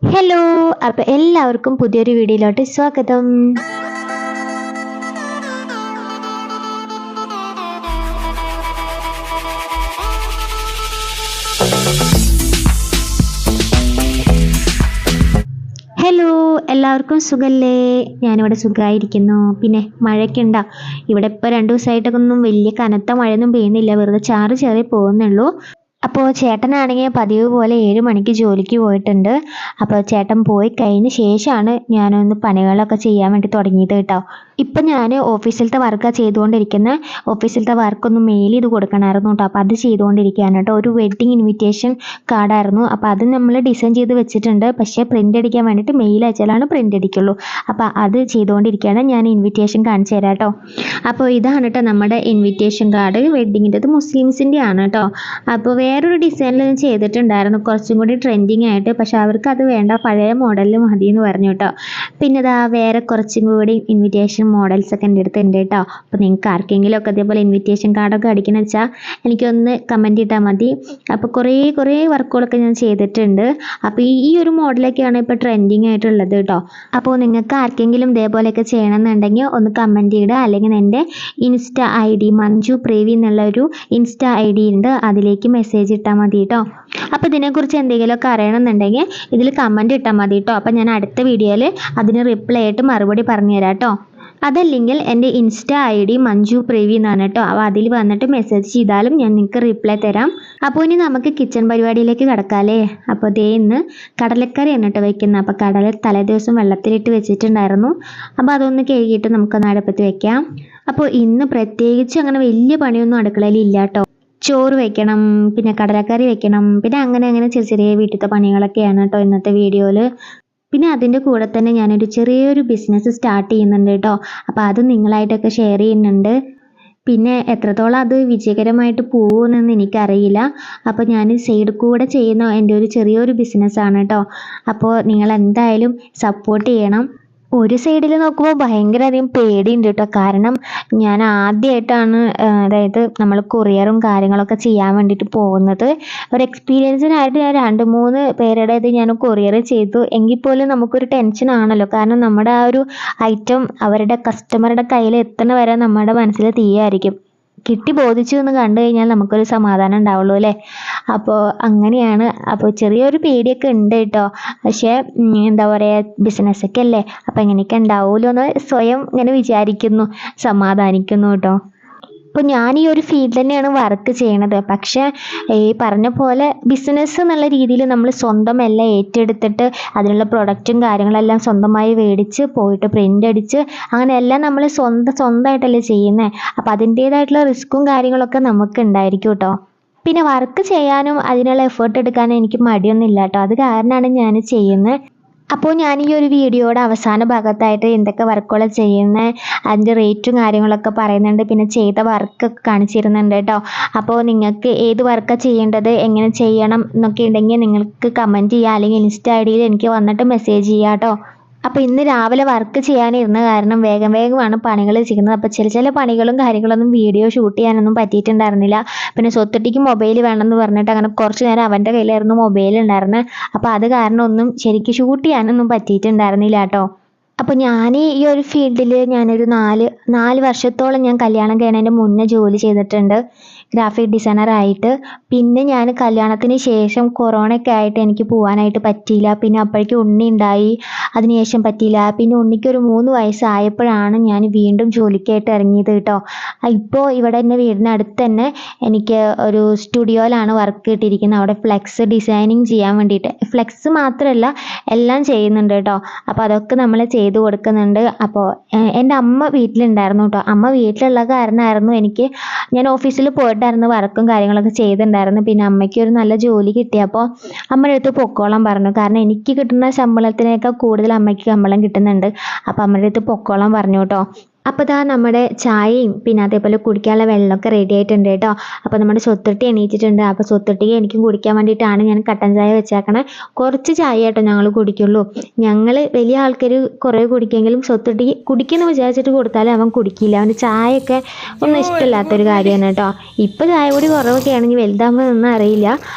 Hello, അപ്പോൾ എല്ലാവർക്കും പുതിയൊരു വീഡിയോയിലോട്ട് സ്വാഗതം. ഹലോ, എല്ലാവർക്കും സുഖല്ലേ? ഞാനിവിടെ സുഖമായിരിക്കുന്നു. പിന്നെ മഴയൊക്കെ ഉണ്ടോ? ഇവിടെ ഇപ്പോൾ 2 ദിവസമായിട്ടൊക്കെ ഒന്നും വലിയ കനത്ത മഴയൊന്നും പെയ്യുന്നില്ല, വെറുതെ ചാറി ചാറി പോകുന്നുള്ളൂ. അപ്പോൾ ചേട്ടനാണെങ്കിൽ പതിവ് പോലെ 7 മണിക്ക് ജോലിക്ക് പോയിട്ടുണ്ട്. അപ്പോൾ ചേട്ടൻ പോയി കഴിഞ്ഞ ശേഷമാണ് ഞാനൊന്ന് പണികളൊക്കെ ചെയ്യാൻ വേണ്ടി തുടങ്ങിയത് കേട്ടോ. ഇപ്പം ഞാൻ ഓഫീസിലത്തെ വർക്കാണ് ചെയ്തുകൊണ്ടിരിക്കുന്നത്. ഓഫീസിലത്തെ വർക്കൊന്ന് മെയിൽ ചെയ്ത് കൊടുക്കണമായിരുന്നു കേട്ടോ. അപ്പോൾ അത് ചെയ്തുകൊണ്ടിരിക്കുകയാണ് കേട്ടോ. ഒരു വെഡ്ഡിങ് ഇൻവിറ്റേഷൻ കാർഡായിരുന്നു. അപ്പോൾ അത് നമ്മൾ ഡിസൈൻ ചെയ്ത് വെച്ചിട്ടുണ്ട്. പക്ഷേ പ്രിൻ്റ് അടിക്കാൻ വേണ്ടിയിട്ട് മെയിൽ അയച്ചാലാണ് പ്രിൻ്റ് അടിക്കുള്ളൂ. അപ്പോൾ അത് ചെയ്തുകൊണ്ടിരിക്കുകയാണ്. ഞാൻ ഇൻവിറ്റേഷൻ കാണിച്ചു തരാം കേട്ടോ. അപ്പോൾ ഇതാണ് കേട്ടോ നമ്മുടെ ഇൻവിറ്റേഷൻ കാർഡ്. വെഡ്ഡിങ്ങിൻ്റെത് മുസ്ലിംസിൻ്റെ ആണ് കേട്ടോ. അപ്പോൾ വേറൊരു ഡിസൈനിൽ ഞാൻ ചെയ്തിട്ടുണ്ടായിരുന്നു, കുറച്ചും കൂടി ട്രെൻഡിങ് ആയിട്ട്. പക്ഷെ അവർക്ക് അത് വേണ്ട, പഴയ മോഡലിൽ മതി എന്ന് പറഞ്ഞു കേട്ടോ. പിന്നെ ഇതാ വേറെ കുറച്ചും കൂടി ഇൻവിറ്റേഷൻ മോഡൽസ് ഒക്കെ എൻ്റെ അടുത്ത് ഉണ്ട് കേട്ടോ. അപ്പോൾ നിങ്ങൾക്ക് ആർക്കെങ്കിലും ഒക്കെ അതേപോലെ ഇൻവിറ്റേഷൻ കാർഡൊക്കെ അടിക്കണം വെച്ചാൽ എനിക്കൊന്ന് കമൻറ്റ് ഇട്ടാൽ മതി. അപ്പോൾ കുറേ വർക്കുകളൊക്കെ ഞാൻ ചെയ്തിട്ടുണ്ട്. അപ്പോൾ ഈ ഒരു മോഡലൊക്കെയാണ് ഇപ്പോൾ ട്രെൻഡിങ് ആയിട്ടുള്ളത് കേട്ടോ. അപ്പോൾ നിങ്ങൾക്ക് ആർക്കെങ്കിലും ഇതേപോലെയൊക്കെ ചെയ്യണമെന്നുണ്ടെങ്കിൽ ഒന്ന് കമൻറ്റ് ഇടുക, അല്ലെങ്കിൽ എൻ്റെ ഇൻസ്റ്റ ID മഞ്ജു പ്രേവി എന്നുള്ളൊരു ഇൻസ്റ്റ ID ഉണ്ട്, അതിലേക്ക് മെസ്സേജ് ഇട്ടാൽ മതി കേട്ടോ. അപ്പോൾ ഇതിനെക്കുറിച്ച് എന്തെങ്കിലുമൊക്കെ അറിയണമെന്നുണ്ടെങ്കിൽ ഇതിൽ കമൻറ്റ് ഇട്ടാൽ മതി കേട്ടോ. അപ്പോൾ ഞാൻ അടുത്ത വീഡിയോയിൽ അതിന് റിപ്ലൈ ആയിട്ട് മറുപടി പറഞ്ഞു തരാം കേട്ടോ. അതല്ലെങ്കിൽ എൻ്റെ ഇൻസ്റ്റ ID മഞ്ജു പ്രേവി എന്നാണ് കേട്ടോ. അപ്പോൾ അതിൽ വന്നിട്ട് മെസ്സേജ് ചെയ്താലും ഞാൻ നിങ്ങൾക്ക് റിപ്ലൈ തരാം. അപ്പോൾ ഇനി നമുക്ക് കിച്ചൺ പരിപാടിയിലേക്ക് കിടക്കാമല്ലേ. അപ്പോൾ ദേ ഇന്ന് കടലക്കറിയാണ് കേട്ടോ വെക്കുന്നത്. അപ്പോൾ കടല തലേദിവസം വെള്ളത്തിലിട്ട് വെച്ചിട്ടുണ്ടായിരുന്നു. അപ്പോൾ അതൊന്ന് കഴുകിയിട്ട് നമുക്കൊന്ന് അടുപ്പത്ത് വെക്കാം. അപ്പോൾ ഇന്ന് പ്രത്യേകിച്ച് അങ്ങനെ വലിയ പണിയൊന്നും അടുക്കളയിൽ ഇല്ല കേട്ടോ. ചോറ് വെക്കണം, പിന്നെ കടലക്കറി വെക്കണം, പിന്നെ അങ്ങനെ ചെറിയ വീട്ടിലത്തെ പണികളൊക്കെയാണ് കേട്ടോ ഇന്നത്തെ വീഡിയോയിൽ. പിന്നെ അതിൻ്റെ കൂടെ തന്നെ ഞാനൊരു ചെറിയൊരു ബിസിനസ് സ്റ്റാർട്ട് ചെയ്യുന്നുണ്ട് കേട്ടോ. അപ്പോൾ അത് നിങ്ങളായിട്ടൊക്കെ ഷെയർ ചെയ്യുന്നുണ്ട്. പിന്നെ എത്രത്തോളം അത് വിജയകരമായിട്ട് പോകുമെന്നൊന്നും എനിക്കറിയില്ല. അപ്പോൾ ഞാൻ സൈഡിൽ കൂടെ ചെയ്യുന്ന എൻ്റെ ഒരു ചെറിയൊരു ബിസിനസ്സാണ് കേട്ടോ. അപ്പോൾ നിങ്ങൾ എന്തായാലും സപ്പോർട്ട് ചെയ്യണം. ഒരു സൈഡിൽ നോക്കുമ്പോൾ ഭയങ്കര അധികം പേടിയുണ്ട് കേട്ടോ. കാരണം ഞാൻ ആദ്യമായിട്ടാണ് അതായത് നമ്മൾ കൊറിയറും കാര്യങ്ങളൊക്കെ ചെയ്യാൻ വേണ്ടിയിട്ട് പോകുന്നത്. ഒരു എക്സ്പീരിയൻസിനായിട്ട് ഞാൻ 2-3 പേരുടേത് ഞാൻ കൊറിയർ ചെയ്തു. എങ്കിൽ പോലും നമുക്കൊരു ടെൻഷൻ ആണല്ലോ. കാരണം നമ്മുടെ ആ ഒരു ഐറ്റം അവരുടെ കസ്റ്റമറുടെ കയ്യിൽ എത്തുന്ന വരെ നമ്മുടെ മനസ്സിൽ തീയായിരിക്കും. കിട്ടി ബോധിച്ചു എന്ന് കണ്ടു കഴിഞ്ഞാൽ നമുക്കൊരു സമാധാനം ഉണ്ടാവുള്ളൂ അല്ലേ. അപ്പോൾ അങ്ങനെയാണ്. അപ്പോൾ ചെറിയൊരു പേടിയൊക്കെ ഉണ്ട് കേട്ടോ. പക്ഷേ എന്താ പറയുക, ബിസിനസ്സൊക്കെ അല്ലേ, അപ്പോൾ എങ്ങനെയൊക്കെ ഉണ്ടാവുമല്ലോ എന്ന് സ്വയം ഇങ്ങനെ വിചാരിക്കുന്നു, സമാധാനിക്കുന്നു കേട്ടോ. അപ്പോൾ ഞാൻ ഈ ഒരു ഫീൽഡ് തന്നെയാണ് വർക്ക് ചെയ്യണത്. പക്ഷേ ഈ പറഞ്ഞ പോലെ ബിസിനസ് എന്നുള്ള രീതിയിൽ നമ്മൾ സ്വന്തം എല്ലാം ഏറ്റെടുത്തിട്ട് അതിനുള്ള പ്രൊഡക്റ്റും കാര്യങ്ങളെല്ലാം സ്വന്തമായി മേടിച്ച് പോയിട്ട് പ്രിൻ്റ് അടിച്ച് അങ്ങനെയെല്ലാം നമ്മൾ സ്വന്തമായിട്ടല്ലേ ചെയ്യുന്നത്. അപ്പോൾ അതിൻ്റേതായിട്ടുള്ള റിസ്ക്കും കാര്യങ്ങളൊക്കെ നമുക്ക് ഉണ്ടായിരിക്കും കേട്ടോ. പിന്നെ വർക്ക് ചെയ്യാനും അതിനുള്ള എഫേർട്ട് എടുക്കാനും എനിക്ക് മടിയൊന്നുമില്ല കേട്ടോ. അത് കാരണമാണ് ഞാൻ ചെയ്യുന്നത്. അപ്പോൾ ഞാൻ ഈ ഒരു വീഡിയോയുടെ അവസാന ഭാഗത്തായിട്ട് എന്തൊക്കെ വർക്കുകൾ ചെയ്യുന്നത്, അതിൻ്റെ റേറ്റും കാര്യങ്ങളൊക്കെ പറയുന്നുണ്ട്. പിന്നെ ചെയ്ത വർക്കൊക്കെ കാണിച്ചിരുന്നുണ്ട് കേട്ടോ. അപ്പോൾ നിങ്ങൾക്ക് ഏത് വർക്കാണ് ചെയ്യേണ്ടത്, എങ്ങനെ ചെയ്യണം എന്നൊക്കെ ഉണ്ടെങ്കിൽ നിങ്ങൾക്ക് കമൻറ്റ് ചെയ്യുക, അല്ലെങ്കിൽ ഇൻസ്റ്റ ID എനിക്ക് വന്നിട്ട് മെസ്സേജ് ചെയ്യുക കേട്ടോ. അപ്പോൾ ഇന്ന് രാവിലെ വർക്ക് ചെയ്യാനിരുന്ന കാരണം വേഗമാണ് പണികൾ ചെയ്യുന്നത്. അപ്പോൾ ചില പണികളും കാര്യങ്ങളൊന്നും വീഡിയോ ഷൂട്ട് ചെയ്യാനൊന്നും പറ്റിയിട്ടുണ്ടായിരുന്നില്ല. പിന്നെ സ്വത്തുട്ടിക്ക് മൊബൈൽ വേണമെന്ന് പറഞ്ഞിട്ട് അങ്ങനെ കുറച്ച് നേരം അവൻ്റെ കയ്യിലായിരുന്നു മൊബൈൽ ഉണ്ടായിരുന്നത്. അപ്പോൾ അത് കാരണം ഒന്നും ശരിക്കും ഷൂട്ട് ചെയ്യാനൊന്നും പറ്റിയിട്ടുണ്ടായിരുന്നില്ല കേട്ടോ. അപ്പോൾ ഞാൻ ഈ ഒരു ഫീൽഡിൽ ഞാനൊരു 4 വർഷത്തോളം ഞാൻ കല്യാണം കഴിയുന്നതിൻ്റെ മുന്നേ ജോലി ചെയ്തിട്ടുണ്ട്, ഗ്രാഫിക് ഡിസൈനറായിട്ട്. പിന്നെ ഞാൻ കല്യാണത്തിന് ശേഷം കൊറോണയൊക്കെ ആയിട്ട് എനിക്ക് പോകാനായിട്ട് പറ്റിയില്ല. പിന്നെ അപ്പോഴേക്കും ഉണ്ണി ഉണ്ടായി, അതിനുശേഷം പറ്റിയില്ല. പിന്നെ ഉണ്ണിക്കൊരു 3 വയസ്സായപ്പോഴാണ് ഞാൻ വീണ്ടും ജോലിക്കായിട്ട് ഇറങ്ങിയത് കേട്ടോ. ഇപ്പോൾ ഇവിടെ എൻ്റെ വീടിനടുത്ത് തന്നെ എനിക്ക് ഒരു സ്റ്റുഡിയോയിലാണ് വർക്ക് കിട്ടിയിരിക്കുന്നത്. അവിടെ ഫ്ലെക്സ് ഡിസൈനിങ് ചെയ്യാൻ വേണ്ടിയിട്ട്, ഫ്ലെക്സ് മാത്രമല്ല എല്ലാം ചെയ്യുന്നുണ്ട് കേട്ടോ. അപ്പോൾ അതൊക്കെ നമ്മൾ ചെയ്ത് കൊടുക്കുന്നുണ്ട്. അപ്പോൾ എൻ്റെ അമ്മ വീട്ടിലുണ്ടായിരുന്നു കേട്ടോ. അമ്മ വീട്ടിലുള്ള കാരണമായിരുന്നു ഞാൻ ഓഫീസിൽ പോയിട്ടായിരുന്നു വർക്കും കാര്യങ്ങളൊക്കെ ചെയ്തിട്ടുണ്ടായിരുന്നു. പിന്നെ അമ്മയ്ക്ക് ഒരു നല്ല ജോലി കിട്ടിയപ്പോൾ അമ്മയുടെ അടുത്ത് പൊക്കോളം പറഞ്ഞു. കാരണം എനിക്ക് കിട്ടുന്ന ശമ്പളത്തിനേക്കാൾ കൂടുതൽ അമ്മയ്ക്ക് ശമ്പളം കിട്ടുന്നുണ്ട്. അപ്പോൾ അമ്മയുടെ അടുത്ത് പൊക്കോളം പറഞ്ഞു കേട്ടോ. അപ്പോൾ ദാ നമ്മുടെ ചായയും പിന്നെ അതേപോലെ കുടിക്കാനുള്ള വെള്ളമൊക്കെ റെഡി ആയിട്ടുണ്ട് കേട്ടോ. അപ്പോൾ നമ്മുടെ സ്വത്തുട്ടി എണീറ്റിട്ടുണ്ട്. അപ്പോൾ സ്വത്തുട്ടിക്ക് എനിക്കും കുടിക്കാൻ വേണ്ടിയിട്ടാണ് ഞാൻ കട്ടൻ ചായ വെച്ചേക്കണേ. കുറച്ച് ചായ കേട്ടോ ഞങ്ങൾ കുടിക്കുള്ളൂ. ഞങ്ങൾ വലിയ ആൾക്കാർ കുറേ കുടിക്കുമെങ്കിലും സ്വത്തുട്ടിക്ക് കുടിക്കുമെന്ന് വിചാരിച്ചിട്ട് കൊടുത്താലും അവൻ കുടിക്കില്ല. അവന് ചായയൊക്കെ ഒന്നും ഇഷ്ടമില്ലാത്തൊരു കാര്യമാണ് കേട്ടോ. ഇപ്പോൾ ചായ കൂടി കുറവൊക്കെ ആണെങ്കിൽ വലുതാകുമ്പോൾ ഒന്നും അറിയില്ല.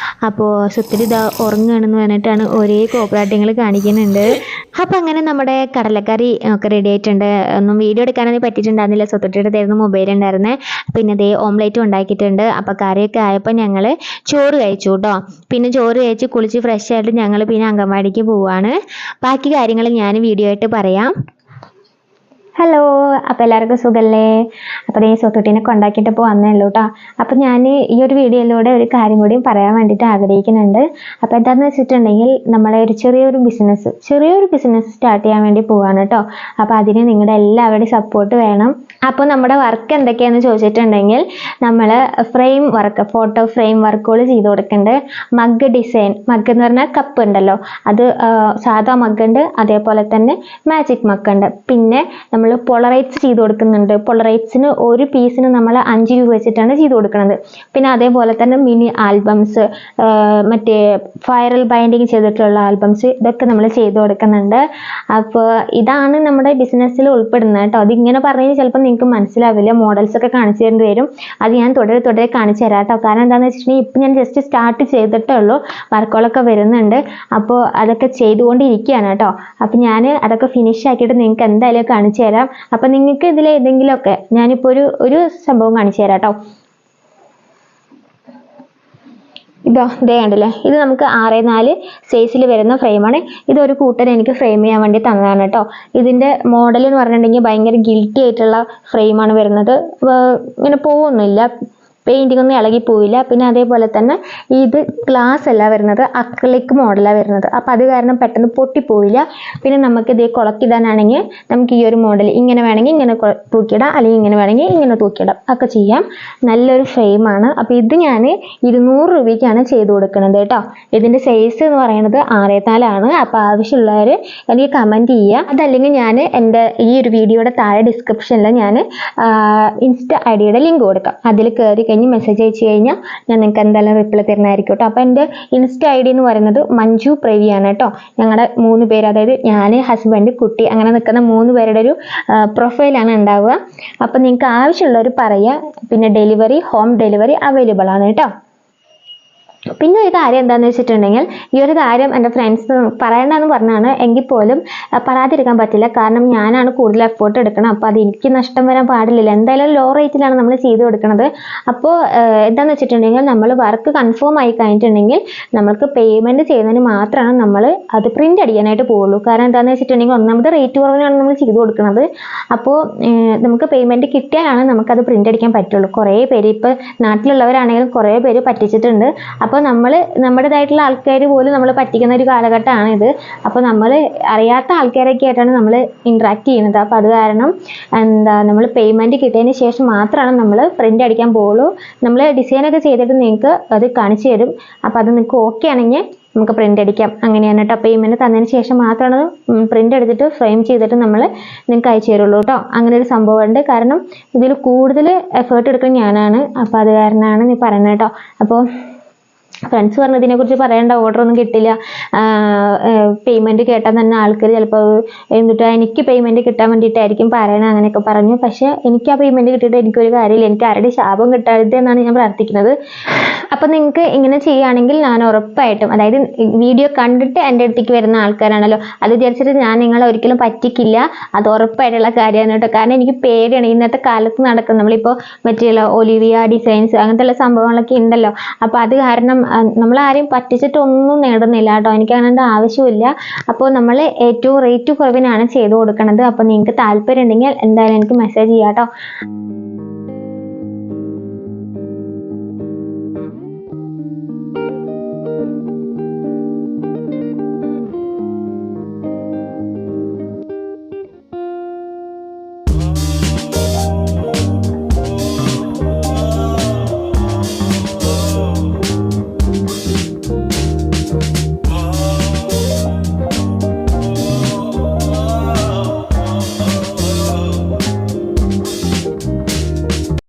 അപ്പോൾ സ്വത്തുട്ടി ഇതാ ഉറങ്ങുകയാണെന്ന് പറഞ്ഞിട്ടാണ് ഒരേ കോപ്പറാട്ടങ്ങൾ കാണിക്കുന്നുണ്ട്. അപ്പോൾ അങ്ങനെ നമ്മുടെ കടലക്കറി ഒക്കെ റെഡി ആയിട്ടുണ്ട്. ഒന്നും വീഡിയോ എടുക്കാനൊന്നും പറ്റിയിട്ടുണ്ടായിരുന്നില്ല. സ്വത്തുട്ടിയുടെ തരുന്ന മൊബൈൽ ഉണ്ടായിരുന്നേ. പിന്നെ ദേ ഓംലേറ്റും ഉണ്ടാക്കിയിട്ടുണ്ട്. അപ്പോൾ കറിയൊക്കെ ആയപ്പോൾ ഞങ്ങൾ ചോറ് കഴിച്ചു കേട്ടോ. പിന്നെ ചോറ് കഴിച്ച് കുളിച്ച് ഫ്രഷ് ആയിട്ട് ഞങ്ങൾ പിന്നെ അംഗൻവാടിക്ക് പോവാണ്. ബാക്കി കാര്യങ്ങൾ ഞാൻ വീഡിയോ ആയിട്ട് പറയാം. ഹലോ, അപ്പോൾ എല്ലാവർക്കും സുഖമല്ലേ? അപ്പോൾ ഈ സ്വത്തുട്ടീനെ കൊണ്ടാക്കിയിട്ടിപ്പോൾ വന്നേ ഉള്ളൂ കേട്ടോ. അപ്പോൾ ഞാൻ ഈ ഒരു വീഡിയോയിലൂടെ ഒരു കാര്യം കൂടി പറയാൻ വേണ്ടിയിട്ട് ആഗ്രഹിക്കുന്നുണ്ട്. അപ്പോൾ എന്താണെന്ന് വെച്ചിട്ടുണ്ടെങ്കിൽ നമ്മളെ ഒരു ചെറിയൊരു ബിസിനസ് സ്റ്റാർട്ട് ചെയ്യാൻ വേണ്ടി പോവാണ് കേട്ടോ. അപ്പോൾ അതിന് നിങ്ങളുടെ എല്ലാവരുടെയും സപ്പോർട്ട് വേണം. അപ്പോൾ നമ്മുടെ വർക്ക് എന്തൊക്കെയാണെന്ന് ചോദിച്ചിട്ടുണ്ടെങ്കിൽ നമ്മൾ ഫോട്ടോ ഫ്രെയിം വർക്കുകൾ ചെയ്ത് കൊടുക്കുന്നുണ്ട്. മഗ് ഡിസൈൻ, മഗ് എന്ന് പറഞ്ഞാൽ കപ്പ് ഉണ്ടല്ലോ, അത് സാധാ മഗ് ഉണ്ട്, അതേപോലെ തന്നെ മാജിക് മഗ് ഉണ്ട്. പിന്നെ നമ്മൾ പോളറൈറ്റ്സ് ചെയ്ത് കൊടുക്കുന്നുണ്ട്. പോളറൈറ്റ്സിന് ഒരു പീസിന് നമ്മൾ 5 രൂപ വെച്ചിട്ടാണ് ചെയ്ത് കൊടുക്കുന്നത്. പിന്നെ അതേപോലെ തന്നെ മിനി ആൽബംസ്, മറ്റേ ഫൈറൽ ബൈൻഡിങ് ചെയ്തിട്ടുള്ള ആൽബംസ്, ഇതൊക്കെ നമ്മൾ ചെയ്ത് കൊടുക്കുന്നുണ്ട്. അപ്പോൾ ഇതാണ് നമ്മുടെ ബിസിനസ്സിൽ ഉൾപ്പെടുന്നത് കേട്ടോ. അതിങ്ങനെ പറഞ്ഞാൽ ചിലപ്പോൾ നിങ്ങൾക്ക് മനസ്സിലാവില്ല. മോഡൽസ് ഒക്കെ കാണിച്ചു തരേണ്ടി വരും. അത് ഞാൻ തുടരെ കാണിച്ചു തരാം കേട്ടോ. കാരണം എന്താണെന്ന് വെച്ചിട്ടുണ്ടെങ്കിൽ ഇപ്പം ഞാൻ ജസ്റ്റ് സ്റ്റാർട്ട് ചെയ്തിട്ടേ ഉള്ളൂ. വർക്കുകളൊക്കെ വരുന്നുണ്ട്. അപ്പോൾ അതൊക്കെ ചെയ്തുകൊണ്ടിരിക്കുകയാണ് കേട്ടോ. അപ്പം ഞാൻ അതൊക്കെ ഫിനിഷ് ആക്കിയിട്ട് നിങ്ങൾക്ക് എന്തായാലും കാണിച്ചു തരാം. അപ്പം നിങ്ങൾക്ക് ഇതിൽ ഏതെങ്കിലുമൊക്കെ ഞാനിപ്പോൾ ഒരു സംഭവം കാണിച്ചു തരാം കേട്ടോ. ഇതേ കണ്ടില്ലേ, ഇത് നമുക്ക് 6x4 സൈസിൽ വരുന്ന ഫ്രെയിമാണ്. ഇതൊരു കൂട്ടർ എനിക്ക് ഫ്രെയിം ചെയ്യാൻ വേണ്ടി തന്നതാണ് കേട്ടോ. ഇതിൻ്റെ മോഡൽ എന്ന് പറഞ്ഞിട്ടുണ്ടെങ്കിൽ ഭയങ്കര ഗിൽറ്റി ആയിട്ടുള്ള ഫ്രെയിമാണ് വരുന്നത്. ഇങ്ങനെ പോകുന്നില്ല, പെയിൻറ്റിംഗ് ഒന്നും ഇളകി പോവില്ല. പിന്നെ അതേപോലെ തന്നെ ഇത് ഗ്ലാസ് അല്ല വരുന്നത്, അക്രിലിക് മോഡലാണ് വരുന്നത്. അപ്പോൾ അത് കാരണം പെട്ടെന്ന് പൊട്ടിപ്പോവില്ല. പിന്നെ നമുക്ക് ഇത് കുളക്കിടാനാണെങ്കിൽ നമുക്ക് ഈ ഒരു മോഡൽ ഇങ്ങനെ വേണമെങ്കിൽ ഇങ്ങനെ തൂക്കിയിടാം, അല്ലെങ്കിൽ ഇങ്ങനെ വേണമെങ്കിൽ ഇങ്ങനെ തൂക്കിയിടാം, ഒക്കെ ചെയ്യാം. നല്ലൊരു ഫ്രെയിമാണ്. അപ്പോൾ ഇത് ഞാൻ 200 രൂപയ്ക്കാണ് ചെയ്ത് കൊടുക്കുന്നത് കേട്ടോ. ഇതിൻ്റെ സൈസ് എന്ന് പറയുന്നത് 6x4 ആണ്. അപ്പോൾ ആവശ്യമുള്ളവർ എനിക്ക് കമൻറ്റ് ചെയ്യുക. അതല്ലെങ്കിൽ ഞാൻ എൻ്റെ ഈ ഒരു വീഡിയോയുടെ താഴെ ഡിസ്ക്രിപ്ഷനിൽ ഞാൻ ഇൻസ്റ്റ ഐഡിയുടെ ലിങ്ക് കൊടുക്കാം. അതിൽ കയറി കഴിഞ്ഞ് മെസ്സേജ് അയച്ചു കഴിഞ്ഞാൽ ഞാൻ നിങ്ങൾക്ക് എന്തായാലും റിപ്ലൈ തരുന്നതായിരിക്കും കേട്ടോ. അപ്പോൾ എൻ്റെ ഇൻസ്റ്റ ഐ ഡി എന്ന് പറയുന്നത് മഞ്ജു പ്രവിയാണ് കേട്ടോ. ഞങ്ങളുടെ 3 പേര്, അതായത് ഞാൻ, ഹസ്ബൻഡ്, കുട്ടി, അങ്ങനെ നിൽക്കുന്ന 3 പേരുടെ ഒരു പ്രൊഫൈലാണ് ഉണ്ടാവുക. അപ്പോൾ നിങ്ങൾക്ക് ആവശ്യമുള്ളവർ പറയുക. പിന്നെ ഹോം ഡെലിവറി അവൈലബിൾ ആണ് കേട്ടോ. പിന്നെ ഒരു കാര്യം എന്താണെന്ന് വെച്ചിട്ടുണ്ടെങ്കിൽ, ഈ ഒരു കാര്യം എൻ്റെ ഫ്രണ്ട്സ് പറയണമെന്ന് പറഞ്ഞാണ്, എങ്കിൽ പോലും പറയാതിരിക്കാൻ പറ്റില്ല. കാരണം ഞാനാണ് കൂടുതൽ എഫേർട്ട് എടുക്കണം. അപ്പോൾ അത് എനിക്ക് നഷ്ടം വരാൻ പാടില്ലല്ലോ. എന്തായാലും ലോ റേറ്റിലാണ് നമ്മൾ ചെയ്ത് കൊടുക്കുന്നത്. അപ്പോൾ എന്താണെന്ന് വെച്ചിട്ടുണ്ടെങ്കിൽ, നമ്മൾ വർക്ക് കൺഫേം ആയി കഴിഞ്ഞിട്ടുണ്ടെങ്കിൽ നമ്മൾക്ക് പേയ്മെൻറ്റ് ചെയ്യുന്നതിന് മാത്രമാണ് നമ്മൾ അത് പ്രിൻ്റ് അടിക്കാനായിട്ട് പോകുള്ളൂ. കാരണം എന്താണെന്ന് വെച്ചിട്ടുണ്ടെങ്കിൽ, ഒന്നാമത് റേറ്റ് കുറവിനാണ് നമ്മൾ ചെയ്ത് കൊടുക്കുന്നത്. അപ്പോൾ നമുക്ക് പേയ്മെൻറ്റ് കിട്ടിയാലാണ് നമുക്കത് പ്രിൻ്റ് അടിക്കാൻ പറ്റുള്ളൂ. കുറേ പേര് ഇപ്പോൾ നാട്ടിലുള്ളവരാണെങ്കിലും കുറേ പേര് പറ്റിച്ചിട്ടുണ്ട്. അപ്പോൾ നമ്മൾ നമ്മുടേതായിട്ടുള്ള ആൾക്കാർ പോലും നമ്മൾ പറ്റിക്കുന്ന ഒരു കാലഘട്ടമാണ് ഇത്. അപ്പോൾ നമ്മൾ അറിയാത്ത ആൾക്കാരൊക്കെ ആയിട്ടാണ് നമ്മൾ ഇൻട്രാക്ട് ചെയ്യുന്നത്. അപ്പോൾ അത് കാരണം നമ്മൾ പേയ്മെൻറ്റ് കിട്ടിയതിന് ശേഷം മാത്രമാണ് നമ്മൾ പ്രിൻ്റ് അടിക്കാൻ പോകുള്ളൂ. നമ്മൾ ഡിസൈനൊക്കെ ചെയ്തിട്ട് നിങ്ങൾക്ക് അത് കാണിച്ചു തരും. അപ്പോൾ അത് നിങ്ങൾക്ക് ഓക്കെ ആണെങ്കിൽ നമുക്ക് പ്രിൻ്റ് അടിക്കാം. അങ്ങനെയാണ് കേട്ടോ. പേയ്മെൻറ്റ് തന്നതിന് ശേഷം മാത്രമാണ് പ്രിൻ്റ് എടുത്തിട്ട് ഫ്രെയിം ചെയ്തിട്ട് നമ്മൾ നിങ്ങൾക്ക് അയച്ചു തരുള്ളൂ കേട്ടോ. അങ്ങനെ ഒരു സംഭവമുണ്ട്. കാരണം ഇതിൽ കൂടുതൽ എഫേർട്ട് എടുക്കുന്നത് ഞാനാണ്. അപ്പോൾ അത് കാരണമാണ് നീ പറയുന്നത് കേട്ടോ. അപ്പോൾ ഫ്രണ്ട്സ് പറഞ്ഞതിനെക്കുറിച്ച് പറയേണ്ട, ഓർഡറൊന്നും കിട്ടില്ല, പേയ്മെൻറ്റ് കേട്ടാൽ തന്നെ ആൾക്കാർ ചിലപ്പോൾ എന്നിട്ട് എനിക്ക് പേയ്മെൻറ്റ് കിട്ടാൻ വേണ്ടിയിട്ടായിരിക്കും പറയണത്, അങ്ങനെയൊക്കെ പറഞ്ഞു. പക്ഷേ എനിക്ക് ആ പേയ്മെൻറ്റ് കിട്ടിയിട്ട് എനിക്കൊരു കാര്യമില്ല. എനിക്ക് ആരുടെ ശാപം കിട്ടരുത് എന്നാണ് ഞാൻ പ്രാർത്ഥിക്കുന്നത്. അപ്പോൾ നിങ്ങൾക്ക് ഇങ്ങനെ ചെയ്യുകയാണെങ്കിൽ ഞാൻ ഉറപ്പായിട്ടും, അതായത് വീഡിയോ കണ്ടിട്ട് എൻ്റെ അടുത്തേക്ക് വരുന്ന ആൾക്കാരാണല്ലോ, അത് വിചാരിച്ചിട്ട് ഞാൻ നിങ്ങളെ ഒരിക്കലും പറ്റിക്കില്ല. അത് ഉറപ്പായിട്ടുള്ള കാര്യമാണ് കേട്ടോ. കാരണം എനിക്ക് പേടിയാണ്. ഇന്നത്തെ കാലത്ത് നടക്കുന്ന നമ്മളിപ്പോൾ മറ്റുള്ള ഒലിവിയ ഡിസൈൻസ് അങ്ങനത്തെ സംഭവങ്ങളൊക്കെ ഉണ്ടല്ലോ. അപ്പോൾ അത് കാരണം നമ്മൾ ആരെയും പറ്റിച്ചിട്ടൊന്നും നേടുന്നില്ല കേട്ടോ. എനിക്ക് അങ്ങനെ ആവശ്യമില്ല. അപ്പോൾ നമ്മൾ ഏറ്റവും റേറ്റ് കുറവിനാണ് ചെയ്ത് കൊടുക്കുന്നത്. അപ്പോൾ നിങ്ങൾക്ക് താല്പര്യം ഉണ്ടെങ്കിൽ എന്തായാലും എനിക്ക് മെസ്സേജ് ചെയ്യാം കേട്ടോ.